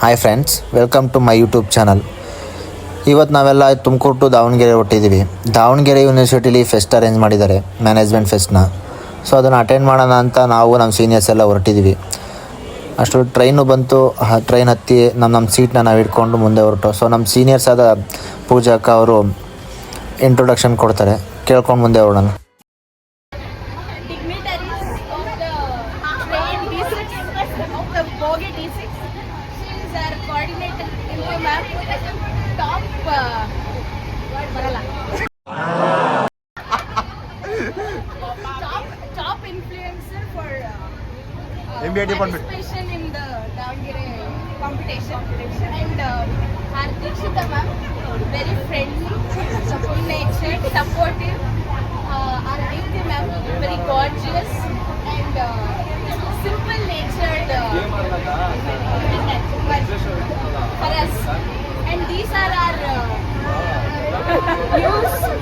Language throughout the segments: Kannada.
Hi friends, welcome to my YouTube channel. ಇವತ್ತು ನಾವೆಲ್ಲ ತುಮಕೂರು ಟು ದಾವಣಗೆರೆ ಹೊಟ್ಟಿದ್ದೀವಿ. ದಾವಣಗೆರೆ ಯೂನಿವರ್ಸಿಟಿಲಿ ಫೆಸ್ಟ್ ಅರೇಂಜ್ ಮಾಡಿದ್ದಾರೆ, ಮ್ಯಾನೇಜ್ಮೆಂಟ್ ಫೆಸ್ಟ್ನ. ಸೊ ಅದನ್ನು ಅಟೆಂಡ್ ಮಾಡೋಣ ಅಂತ ನಾವು ನಮ್ಮ ಸೀನಿಯರ್ಸ್ ಎಲ್ಲ ಹೊರಟಿದ್ದೀವಿ. ಅಷ್ಟು ಟ್ರೈನು ಬಂತು. ಟ್ರೈನ್ ಹತ್ತಿ ನಮ್ಮ ಸೀಟ್ನ ನಾವು ಇಟ್ಕೊಂಡು ಮುಂದೆ ಹೊರಟು. ಸೊ ನಮ್ಮ ಸೀನಿಯರ್ಸ್ ಆದ ಪೂಜಾಕ ಅವರು ಇಂಟ್ರೊಡಕ್ಷನ್ ಕೊಡ್ತಾರೆ, ಕೇಳ್ಕೊಂಡು ಮುಂದೆ ಹೊರಡೋಣ. Top influencer for MBA department participation in the Davangere competition. And Hardeekshita ma'am, very friendly, good-natured, supportive. Aditya ma'am, very gorgeous and simple-natured for us. And these are our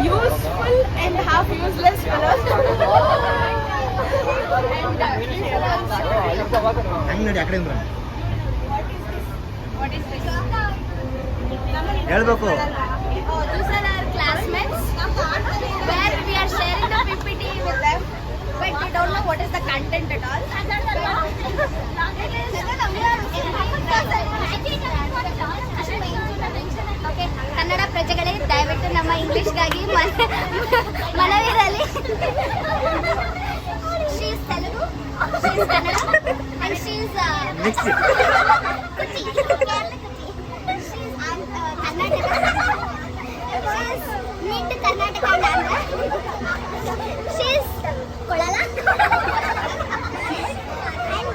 useful and half useless fellows. What is this? ಹೇಳ್ಬೇಕು. These are our classmates where we are sharing the PPT with them, but we don't know what is the content at all. Okay, Kannada ಪ್ರಜೆಗಳೇ ದಯವಿಟ್ಟು ನಮ್ಮ ಇಂಗ್ಲಿಷ್ಗಾಗಿ ಮನವಿರಲಿ. She is Telugu, she is Kannada and she is Kochi, Kerala Kochi. She is Karnataka, she is mid Karnataka and Andhra. She is Kolala and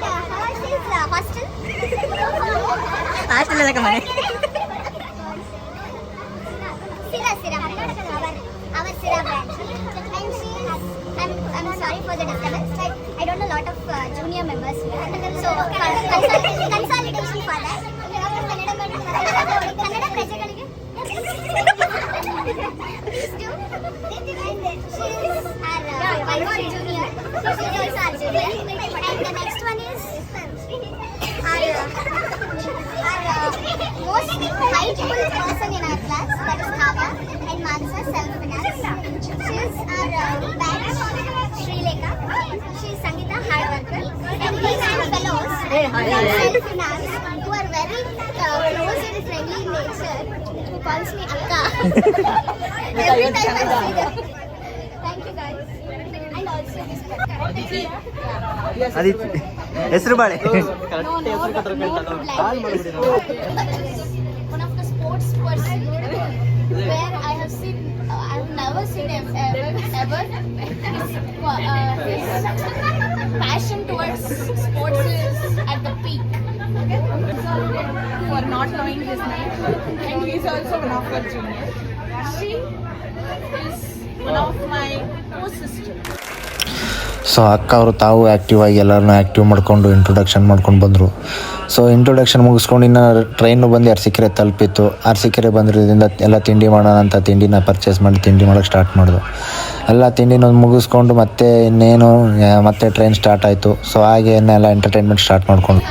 she is hostel. Hostel ಎಲ್ಲ ಮನೆ. Sira, our Sira branch. And she has, I'm sorry for the disturbance, but I don't know a lot of junior members here. So, consolidation for that. Kannada ಪ್ರಜೆಗಳಿಗೆ please do. And she is our junior. She is also our junior. And the next one is our most hightful person in our class, that is Kavya and Manasa, self-finance. She is our batch, Sri Lekha. She is Sangeeta, hard worker. And these are fellows in self-finance who are very close and friendly in nature, who calls me Akka every time I see them. Thank you guys. And also Aditya ಹೆಸರು ಬಾಳೆ. One of the sports person where I have never seen ever his passion towards sports is at the peak. For not knowing his name, and he is also one of our juniors. She is one of my co-sisters. So ಅಕ್ಕ ಅವರು ತಾವು ಆ್ಯಕ್ಟಿವ್ ಆಗಿ ಎಲ್ಲರನ್ನೂ ಆ್ಯಕ್ಟಿವ್ ಮಾಡ್ಕೊಂಡು ಇಂಟ್ರೊಡಕ್ಷನ್ ಮಾಡ್ಕೊಂಡು ಬಂದರು. ಸೊ ಇಂಟ್ರೊಡಕ್ಷನ್ ಮುಗಿಸ್ಕೊಂಡು ಇನ್ನು ಟ್ರೈನು ಬಂದು ಅರಸೀಕೆರೆ ತಲುಪಿತ್ತು. ಅರಸೀಕೆರೆ ಬಂದಿರೋದ್ರಿಂದ ಎಲ್ಲ ತಿಂಡಿ ಮಾಡೋಣ ಅಂತ ತಿಂಡಿನ ಪರ್ಚೇಸ್ ಮಾಡಿ ತಿಂಡಿ ಮಾಡೋಕ್ಕೆ ಸ್ಟಾರ್ಟ್ ಮಾಡಿದ್ರು. ಎಲ್ಲ ತಿಂಡಿನ ಮುಗಿಸ್ಕೊಂಡು ಮತ್ತೆ ಇನ್ನೇನು ಮತ್ತೆ ಟ್ರೈನ್ ಸ್ಟಾರ್ಟ್ ಆಯಿತು. ಸೊ ಹಾಗೆ ಎಲ್ಲ ಎಂಟರ್ಟೈನ್ಮೆಂಟ್ ಸ್ಟಾರ್ಟ್ ಮಾಡ್ಕೊಂಡು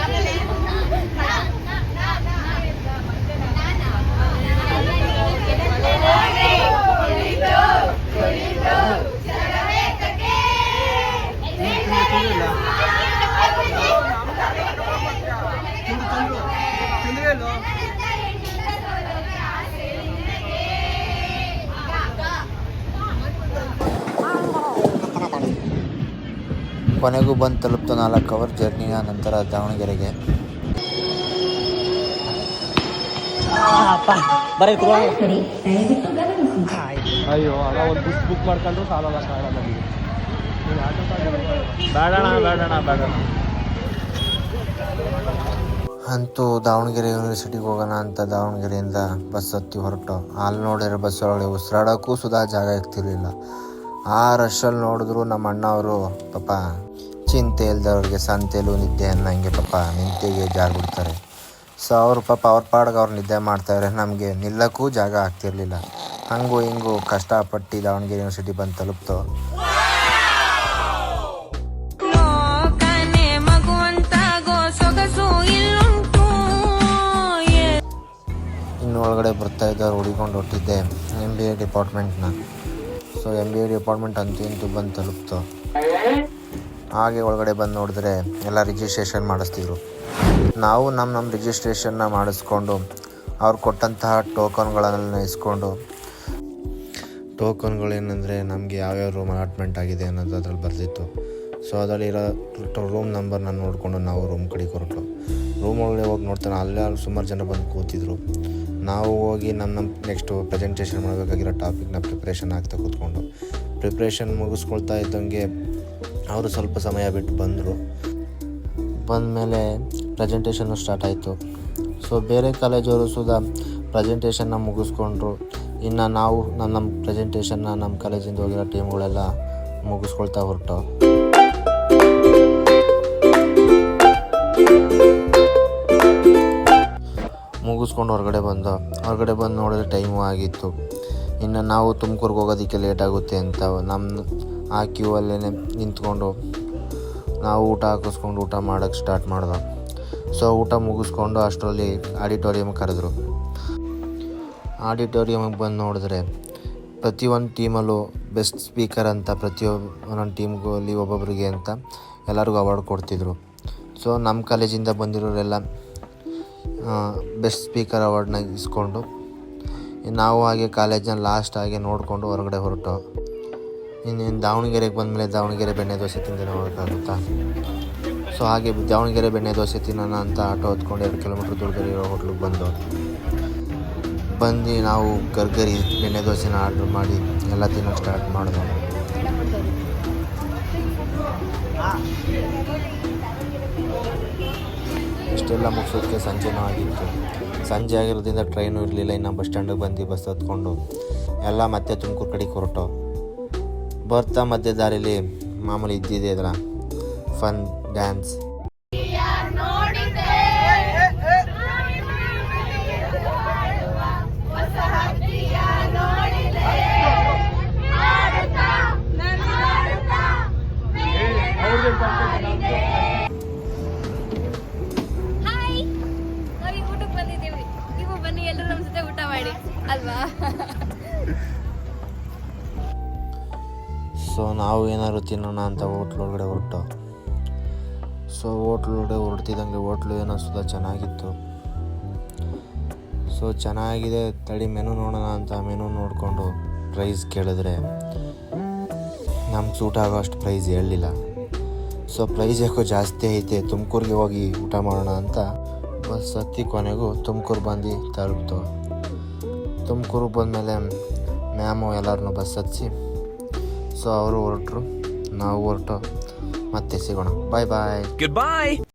ಕೊನೆಗೂ ಬಂದು ತಲುಪ್ತು 4 ಅವರ್ ಜರ್ನಿಯ ನಂತರ ದಾವಣಗೆರೆಗೆ. ಅಯ್ಯೋ ಅದ ಒಂದು ಬುಕ್ ಮಾಡ್ಕೊಂಡ್ರು ಸಾಲಲ್ಲ ಕಾರಣ ನಮಗೆ. ಬೇಡಣ. ಅಂತೂ ದಾವಣಗೆರೆ ಯೂನಿವರ್ಸಿಟಿಗೆ ಹೋಗೋಣ ಅಂತ ದಾವಣಗೆರೆಯಿಂದ ಬಸ್ ಹತ್ತಿ ಹೊರಟು. ಅಲ್ಲಿ ನೋಡಿರೋ ಬಸ್ ಒಳಗಡೆ ಉಸಿರಾಡೋಕ್ಕೂ ಸುಧಾ ಜಾಗ ಇರ್ತಿರ್ಲಿಲ್ಲ. ಆ ರಶಲ್ಲಿ ನೋಡಿದ್ರು ನಮ್ಮ ಅಣ್ಣವರು ಪಾಪ ಚಿಂತೆ ಇಲ್ದವ್ರಿಗೆ ಸಂತೆಲು ನಿದ್ದೆ ಅನ್ನಂಗೆ ಪಾಪ ನಿಂತೆಗೆ ಜಾರ್ಬಿಡ್ತಾರೆ. ಸೊ ಅವರು ಪಾಪ ಅವ್ರ ಪಾಡ್ಗೆ ಅವ್ರು ನಿದ್ದೆ ಮಾಡ್ತಾಯಿದ್ರೆ ನಮಗೆ ನಿಲ್ಲಕ್ಕೂ ಜಾಗ ಆಗ್ತಿರ್ಲಿಲ್ಲ. ಹಂಗೂ ಹಿಂಗೂ ಕಷ್ಟಪಟ್ಟು ದಾವಣಗೆರೆ ಯೂನಿವರ್ಸಿಟಿ ಬಂದು ತಲುಪ್ತು. ಓದ್ತಾ ಇದ್ದವ್ರು ಹುಡಿಕೊಂಡು ಹೊಟ್ಟಿದ್ದೆ MBA ಡಿಪಾರ್ಟ್ಮೆಂಟ್ನ. ಸೊ MBA ಡಿಪಾರ್ಟ್ಮೆಂಟ್ ಅಂತೂ ಇಂತೂ ಬಂದು ತಲುಪ್ತು. ಹಾಗೆ ಒಳಗಡೆ ಬಂದು ನೋಡಿದ್ರೆ ಎಲ್ಲ ರಿಜಿಸ್ಟ್ರೇಷನ್ ಮಾಡಿಸ್ತಿದ್ರು. ನಾವು ನಮ್ಮ ರಿಜಿಸ್ಟ್ರೇಷನ್ನ ಮಾಡಿಸ್ಕೊಂಡು ಅವ್ರು ಕೊಟ್ಟಂತಹ ಟೋಕನ್ಗಳನ್ನು ಇಸ್ಕೊಂಡು, ಟೋಕನ್ಗಳೇನೆಂದರೆ ನಮಗೆ ಯಾವ್ಯಾವ ರೂಮ್ ಅಲಾಟ್ಮೆಂಟ್ ಆಗಿದೆ ಅನ್ನೋದು ಅದ್ರಲ್ಲಿ ಬರೆದಿತ್ತು. ಸೊ ಅದರಲ್ಲಿರೋ ರೂಮ್ ನಂಬರ್ನ ನೋಡಿಕೊಂಡು ನಾವು ರೂಮ್ ಕಡೆಗೆ ಹೊರಟು. ರೂಮ್ ಒಳಗಡೆ ಹೋಗಿ ನೋಡ್ತಾನೆ ಅಲ್ಲೇ ಸುಮಾರು ಜನ ಬಂದು ಕೂತಿದ್ರು. ನಾವು ಹೋಗಿ ನಮ್ಮ ನೆಕ್ಸ್ಟು ಪ್ರೆಸೆಂಟೇಷನ್ ಮಾಡಬೇಕಾಗಿರೋ ಟಾಪಿಕ್ನ ಪ್ರಿಪ್ರೇಷನ್ ಆಗ್ತಾ ಕೂತ್ಕೊಂಡು ಪ್ರಿಪ್ರೇಷನ್ ಮುಗಿಸ್ಕೊಳ್ತಾ ಇದ್ದಂಗೆ ಅವರು ಸ್ವಲ್ಪ ಸಮಯ ಬಿಟ್ಟು ಬಂದರು. ಬಂದಮೇಲೆ ಪ್ರೆಸೆಂಟೇಷನ್ನು ಸ್ಟಾರ್ಟ್ ಆಯಿತು. ಸೊ ಬೇರೆ ಕಾಲೇಜವರು ಸುಧಾ ಪ್ರೆಸೆಂಟೇಷನ್ನ ಮುಗಿಸ್ಕೊಂಡ್ರು. ಇನ್ನು ನಾವು ನಮ್ಮ ಪ್ರೆಸೆಂಟೇಷನ್ನ ನಮ್ಮ ಕಾಲೇಜಿಂದ ಹೋಗಿರೋ ಟೀಮ್ಗಳೆಲ್ಲ ಮುಗಿಸ್ಕೊಳ್ತಾ ಹೊರಟು. ಮುಗಿಸ್ಕೊಂಡು ಹೊರಗಡೆ ಬಂದು ನೋಡಿದ್ರೆ ಟೈಮು ಆಗಿತ್ತು. ಇನ್ನು ನಾವು ತುಮಕೂರಿಗೆ ಹೋಗೋದಕ್ಕೆ ಲೇಟ್ ಆಗುತ್ತೆ ಅಂತ ನಮ್ಮ ಆ ಕ್ಯೂ ಅಲ್ಲೇ ನಿಂತ್ಕೊಂಡು ನಾವು ಊಟ ಹಾಕಿಸ್ಕೊಂಡು ಊಟ ಮಾಡೋಕ್ಕೆ ಸ್ಟಾರ್ಟ್ ಮಾಡ್ದೆ. ಸೊ ಊಟ ಮುಗಿಸ್ಕೊಂಡು ಅಷ್ಟರಲ್ಲಿ ಆಡಿಟೋರಿಯಮ್ ಕರೆದ್ರು. ಆಡಿಟೋರಿಯಮಿಗೆ ಬಂದು ನೋಡಿದ್ರೆ ಪ್ರತಿಯೊಂದು ಟೀಮಲ್ಲೂ ಬೆಸ್ಟ್ ಸ್ಪೀಕರ್ ಅಂತ ಒಂದೊಂದು ಟೀಮ್ಗೂ ಅಲ್ಲಿ ಒಬ್ಬೊಬ್ಬರಿಗೆ ಅಂತ ಎಲ್ಲರಿಗೂ ಅವಾರ್ಡ್ ಕೊಡ್ತಿದ್ರು. ಸೊ ನಮ್ಮ ಕಾಲೇಜಿಂದ ಬಂದಿರೋರೆಲ್ಲ ಬೆಸ್ಟ್ ಸ್ಪೀಕರ್ ಅವಾರ್ಡ್ನ ಇಸ್ಕೊಂಡು ನಾವು ಹಾಗೆ ಕಾಲೇಜ್ನ ಲಾಸ್ಟ್ ಹಾಗೆ ನೋಡಿಕೊಂಡು ಹೊರಗಡೆ ಹೊರಟು. ಇನ್ನೇನು ದಾವಣಗೆರೆಗೆ ಬಂದಮೇಲೆ ದಾವಣಗೆರೆ ಬೆಣ್ಣೆ ದೋಸೆ ತಿಂದೇನೆ ಹೋಗೋಕ್ಕಾಗುತ್ತಾ. ಸೊ ಹಾಗೆ ದಾವಣಗೆರೆ ಬೆಣ್ಣೆ ದೋಸೆ ತಿನ್ನೋಣ ಅಂತ ಆಟೋ ಹೊತ್ಕೊಂಡು 2 ಕಿಲೋಮೀಟ್ರ್ ದೂರದಲ್ಲಿರೋ ಹೋಟ್ಲಿಗೆ ಬಂದು ನಾವು ಗರ್ಗರಿ ಬೆಣ್ಣೆ ದೋಸೆನ ಆರ್ಡ್ರ್ ಮಾಡಿ ಎಲ್ಲ ತಿನ್ನೋಕ್ಕೆ ಸ್ಟಾರ್ಟ್ ಮಾಡಿದೆ. ಇಷ್ಟೆಲ್ಲ ಮುಗಿಸೋದಕ್ಕೆ ಸಂಜೆನೂ ಆಗಿತ್ತು. ಸಂಜೆ ಆಗಿರೋದ್ರಿಂದ ಟ್ರೈನು ಇರಲಿಲ್ಲ. ಇನ್ನು ಬಸ್ ಸ್ಟ್ಯಾಂಡಿಗೆ ಬಂದು ಬಸ್ ಹತ್ಕೊಂಡು ಎಲ್ಲ ಮತ್ತೆ ತುಮಕೂರು ಕಡೆಗೆ ಹೊರಟು. ಬರ್ತಾ ಮಧ್ಯ ದಾರಿಲಿ ಮಾಮೂಲಿ ಇದ್ದಿದೆ ಅದರ ಫನ್ ಡ್ಯಾನ್ಸ್. ಹಾಯ್, ನಾವು ಊಟಕ್ಕೆ ಬಂದಿದ್ದೀವಿ. ನೀವು ಬನ್ನಿ, ಎಲ್ಲರೂ ನಮ್ಮ ಜೊತೆ ಊಟ ಮಾಡಿ ಅಲ್ವಾ? ಸೊ ನಾವು ಏನಾದ್ರು ತಿನ್ನೋಣ ಅಂತ ಹೋಟ್ಲೊಳಗಡೆ ಹೊರಟು. ಸೊ ಹೋಟ್ಲೊಳಗಡೆ ಹೊರಡ್ತಿದ್ದಂಗೆ ಹೋಟ್ಲು ಏನೋ ಸುಧಾ ಚೆನ್ನಾಗಿತ್ತು. ಸೊ ಚೆನ್ನಾಗಿದೆ ತಡಿ ಮೆನು ನೋಡೋಣ ಅಂತ ಮೆನು ನೋಡಿಕೊಂಡು ಪ್ರೈಸ್ ಕೇಳಿದ್ರೆ ನಮ್ಗೆ ಸೂಟ್ ಆಗೋ ಅಷ್ಟು ಪ್ರೈಸ್ ಹೇಳಲಿಲ್ಲ. ಸೊ ಪ್ರೈಸ್ ಯಾಕೋ ಜಾಸ್ತಿ ಐತೆ, ತುಮಕೂರಿಗೆ ಹೋಗಿ ಊಟ ಮಾಡೋಣ ಅಂತ ಬಸ್ ಹತ್ತಿ ಕೊನೆಗೂ ತುಮಕೂರು ಬಂದು ತಲುಪ್ತು. ತುಮಕೂರಿಗೆ ಬಂದಮೇಲೆ ಮ್ಯಾಮು ಎಲ್ಲರನ್ನೂ ಬಸ್ ಹತ್ತಿಸಿ ಸೊ ಅವರು ಹೊರಟರು, ನಾವು ಹೊರಟು ಮತ್ತೆ ಸಿಗೋಣ. ಬಾಯ್ ಬಾಯ್.